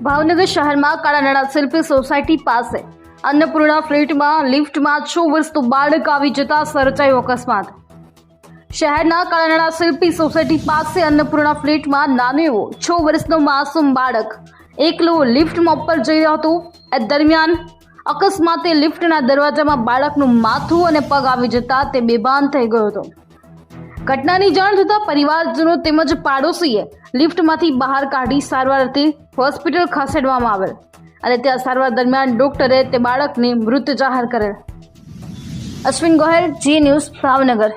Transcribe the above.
ભાવનગર શહેરમાં કાળાનાળા શિલ્પી સોસાયટી પાસે અન્નપૂર્ણા ફ્લેટમાં લિફ્ટમાં 6 વર્ષનું બાળક આવી જતા સર્જાયો અકસ્માત। શહેરના કાળાનાળા શિલ્પી સોસાયટી પાસે અન્નપૂર્ણા ફ્લેટમાં નાનો એવો 6 વર્ષનો માસૂમ બાળક એકલો લિફ્ટમાં ઉપર જઈ રહ્યો હતો। એ દરમિયાન અકસ્માતે લિફ્ટના દરવાજામાં બાળકનું માથું અને પગ આવી જતા તે બેભાન થઈ ગયો હતો। ઘટનાની જાણ થતાં પરિવારજનો તેમજ પાડોશીએ લિફ્ટમાંથી બહાર કાઢી સારવાર અર્થે હોસ્પિટલ ખસેડવામાં આવેલ અને ત્યાં સારવાર દરમિયાન ડોક્ટરે તે બાળકને મૃત જાહેર કરેલ। અશ્વિન ગોહેલ, જી ન્યૂઝ, ભાવનગર।